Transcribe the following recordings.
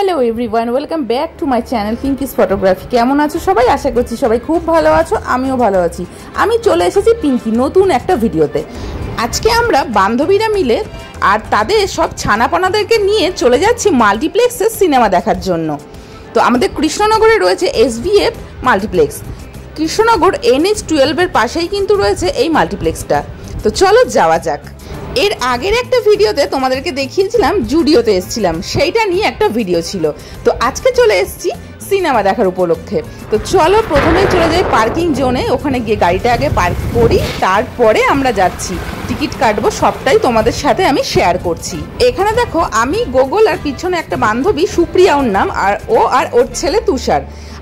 Hello everyone, welcome back to my channel Pinki's photography. কেমন আছো সবাই? আশা করছি সবাই খুব ভালো আছো, আমিও ভালো আছি। আমি চলে এসেছি পিঙ্কি নতুন একটা ভিডিওতে। আজকে আমরা বান্ধবীরা মিলে আর তাদের সব ছানাপনাদেরকে নিয়ে চলে যাচ্ছি মাল্টিপ্লেক্সের সিনেমা দেখার জন্য। তো আমাদের কৃষ্ণনগরে রয়েছে SVF মাল্টিপ্লেক্স। কৃষ্ণনগর NH-12-এর পাশেই কিন্তু রয়েছে এই মাল্টিপ্লেক্সটা। তো চলো যাওয়া যাক। এর আগের একটা ভিডিওতে তোমাদেরকে দেখিয়েছিলাম জুডিওতে এসেছিলাম, সেইটা নিয়ে একটা ভিডিও ছিল। তো আজকে চলে এসেছি সিনেমা দেখার উপলক্ষে। তো চলো প্রথমেই চলে যাই পার্কিং জোনে, ওখানে গিয়ে গাড়িটা আগে পার্ক করি, তারপরে আমরা যাচ্ছি টিকিট কাটবো। সবটাই তোমাদের সাথে আমি শেয়ার করছি। এখানে দেখো আমি গোগল আর পিছনে একটা বান্ধবী সুপ্রিয়া ওর নাম, আর ওর ছেলে তুষার,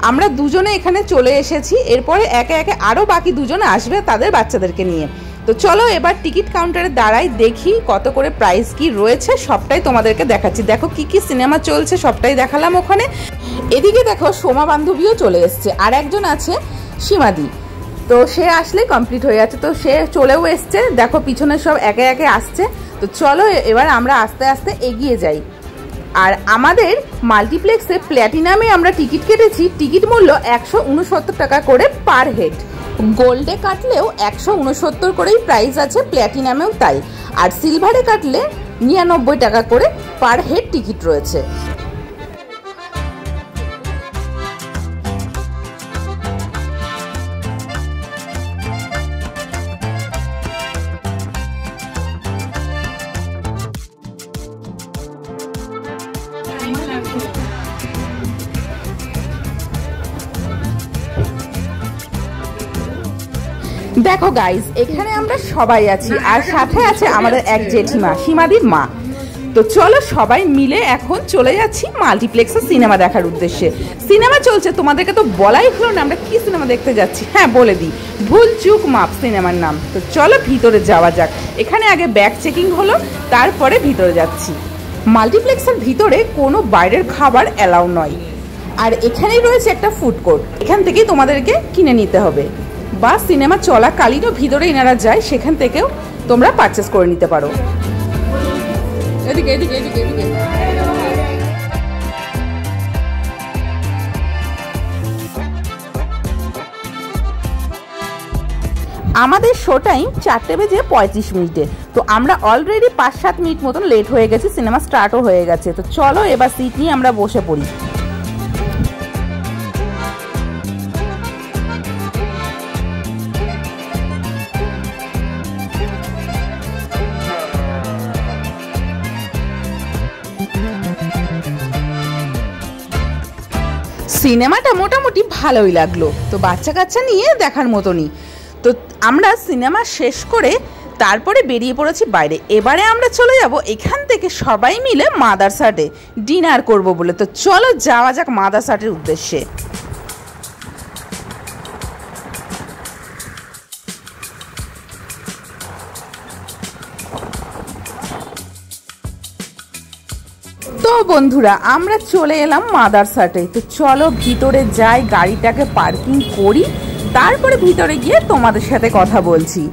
আমরা দুজনে এখানে চলে এসেছি। এরপরে একে একে আরও বাকি দুজনে আসবে তাদের বাচ্চাদেরকে নিয়ে। তো চলো এবার টিকিট কাউন্টারে দাঁড়াই, দেখি কত করে প্রাইস কি রয়েছে, সবটাই তোমাদেরকে দেখাচ্ছি। দেখো কি কি সিনেমা চলছে সবটাই দেখালাম ওখানে। এদিকে দেখো সোমা বান্ধবীও চলে এসছে, আর একজন আছে সীমাদি। তো সে আসলে কমপ্লিট হয়ে যাচ্ছে, তো সে চলেও এসছে। দেখো পিছনে সব একে একে আসছে। তো চলো এবার আমরা আস্তে আস্তে এগিয়ে যাই। আর আমাদের মাল্টিপ্লেক্সে প্ল্যাটিনামে আমরা টিকিট কেটেছি, টিকিট মূল্য 169 টাকা করে পার হেড। গোল্ডে কাটলেও 169 করেই প্রাইস আছে, প্ল্যাটিনামেও তাই। আর সিলভারে কাটলে 99 টাকা করে পার হেড টিকিট রয়েছে। দেখো গাইস, এখানে আমরা সবাই আছি, আর সাথে আছে আমাদের এক জেঠিমা, সীমাদির মা। তো চলো সবাই মিলে এখন চলে যাচ্ছি মাল্টিপ্লেক্সে সিনেমা দেখার উদ্দেশ্যে। সিনেমা চলছে, তোমাদেরকে তো বলাই হলো না আমরা কি সিনেমা দেখতে যাচ্ছি। হ্যাঁ বলে দিই, ভুল চুক মাপ সিনেমার নাম। তো চলো ভিতরে যাওয়া যাক। এখানে আগে ব্যাগ চেকিং হলো, তারপরে ভিতরে যাচ্ছি। মাল্টিপ্লেক্সের ভিতরে কোনো বাইরের খাবার অ্যালাউ নয়। আর এখানেই রয়েছে একটা ফুড কোর্ট, এখান থেকেই তোমাদেরকে কিনে নিতে হবে, বা সিনেমা চলাকালীনও ভিতরে এনারা যায়, সেখান থেকেও তোমরা পারচেস করে নিতে পারো। আমাদের শো টাইম 4:35। তো আমরা অলরেডি 5-7 মিনিট মতন লেট হয়ে গেছি, সিনেমা স্টার্টও হয়ে গেছে। তো চলো এবার সিট নিয়ে আমরা বসে পড়ি। সিনেমাটা মোটামুটি ভালোই লাগলো, তো বাচ্চা কাচ্চা নিয়ে দেখার মতনই। তো আমরা সিনেমা শেষ করে তারপরে বেরিয়ে পড়েছি বাইরে। এবারে আমরা চলে যাব এখান থেকে সবাই মিলে মাদারসাটে ডিনার করব বলে। তো চলো যাওয়া যাক মাদারসাটের উদ্দেশ্যে। তো বন্ধুরা আমরা চলে এলাম মাদারসাটে। তো চলো ভিতরে যাই, গাড়িটাকে পার্কিং করি, তারপরে ভিতরে গিয়ে তোমাদের সাথে কথা বলছি।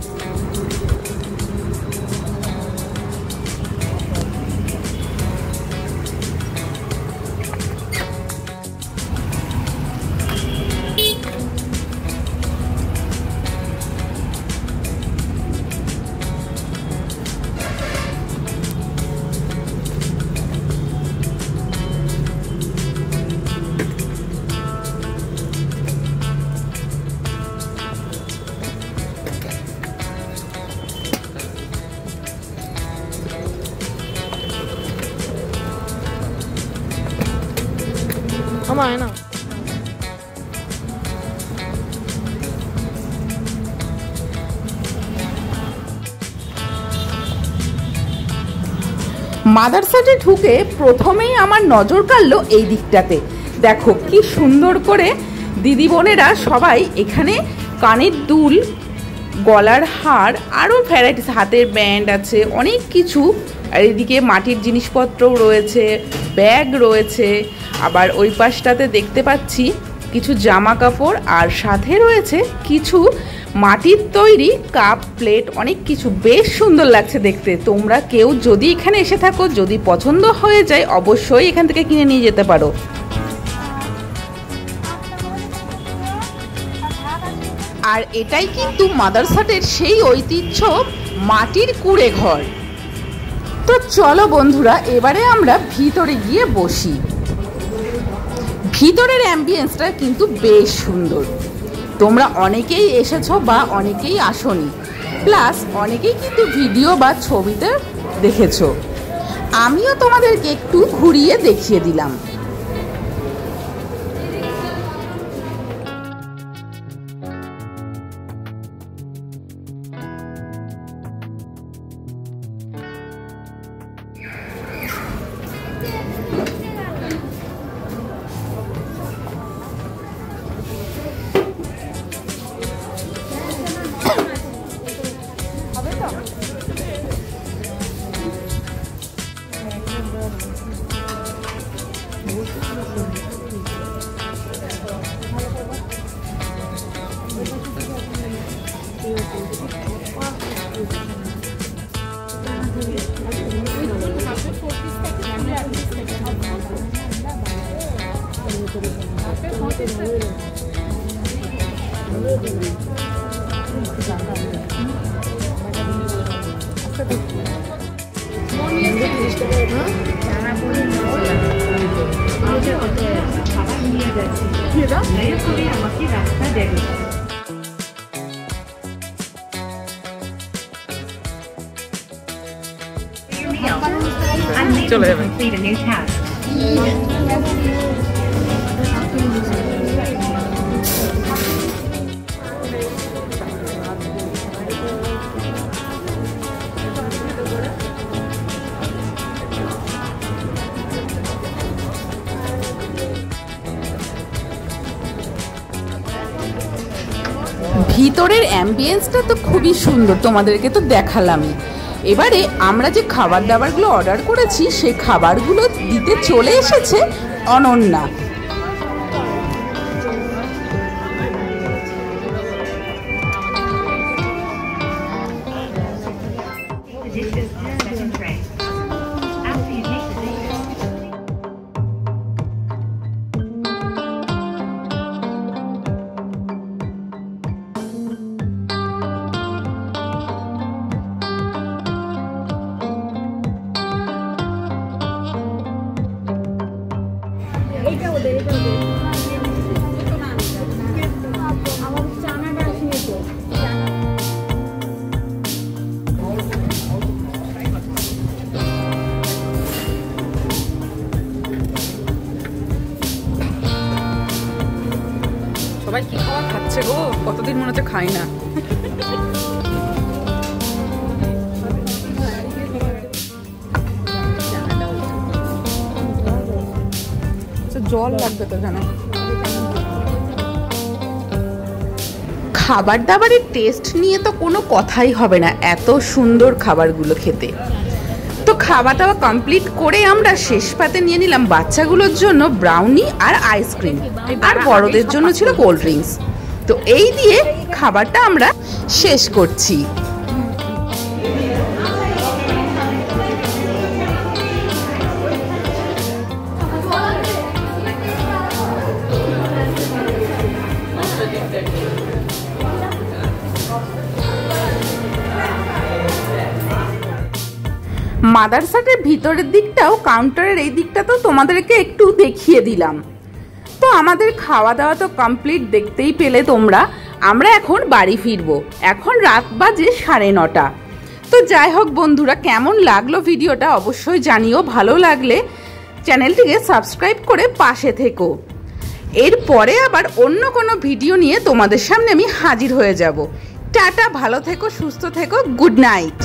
মাদারসাটে ঢুকে প্রথমেই আমার নজর কাড়লো এই দিকটাতে। দেখো কি সুন্দর করে দিদি বোনেরা সবাই এখানে কানের দুল, গলার হার, আরও ভ্যারাইটিস, হাতের ব্যান্ড আছে, অনেক কিছু। আর এদিকে মাটির জিনিসপত্রও রয়েছে, ব্যাগ রয়েছে। আবার ওই পাশটাতে দেখতে পাচ্ছি কিছু জামা কাপড়, আর সাথে রয়েছে কিছু মাটির তৈরি কাপ প্লেট অনেক কিছু, বেশ সুন্দর লাগছে দেখতে। তোমরা কেউ যদি এখানে এসে থাকো, যদি পছন্দ হয়ে যায়, অবশ্যই এখান থেকে কিনে নিয়ে যেতে পারো। আর এটাই কিন্তু মাদারসাটের সেই ঐতিহ্য, মাটির কুঁড়ে ঘর। তো চলো বন্ধুরা, এবারে আমরা ভিতরে গিয়ে বসি। ভিতরের অ্যাম্বিয়েন্সটা কিন্তু বেশ সুন্দর। তোমরা অনেকেই এসেছো বা অনেকেই আসোনি, প্লাস অনেকেই কিন্তু ভিডিও বা ছবিতে দেখেছো। আমিও তোমাদেরকে একটু ঘুরিয়ে দেখিয়ে দিলাম। চলে যাবেন। ভিতরের অ্যাম্বিয়েন্সটা তো খুবই সুন্দর, তোমাদেরকে তো দেখালামই। এবারে আমরা যে খাবার দাবারগুলো অর্ডার করেছি, সেই খাবারগুলো দিতে চলে এসেছে অনন্যা। সবাই কি খাওয়া খাচ্ছে গো, কতদিন মনে হচ্ছে খাই না। জল লাগবে তো জানো। খাবার দাবারের টেস্ট নিয়ে তো কোনো কথাই হবে না, এত সুন্দর খাবারগুলো খেতে। তো খাওয়া দাওয়া কমপ্লিট করে আমরা শেষ পাতে নিয়ে নিলাম বাচ্চাগুলোর জন্য ব্রাউনি আর আইসক্রিম, আর বড়দের জন্য ছিল কোল্ড ড্রিঙ্কস। তো এই দিয়ে খাবারটা আমরা শেষ করছি। মাদারসাটের ভিতরের দিকটাও, কাউন্টারের এই দিকটা তো তোমাদেরকে একটু দেখিয়ে দিলাম। তো আমাদের খাওয়া দাওয়া তো কমপ্লিট, দেখতেই পেলে তোমরা। আমরা এখন বাড়ি ফিরবো। এখন রাত বাজে 9:30। তো যাই হোক বন্ধুরা, কেমন লাগলো ভিডিওটা অবশ্যই জানিও। ভালো লাগলে চ্যানেলটিকে সাবস্ক্রাইব করে পাশে থেকো। এরপরে আবার অন্য কোনো ভিডিও নিয়ে তোমাদের সামনে আমি হাজির হয়ে যাব। টাটা, ভালো থেকো, সুস্থ থেকো, গুড নাইট।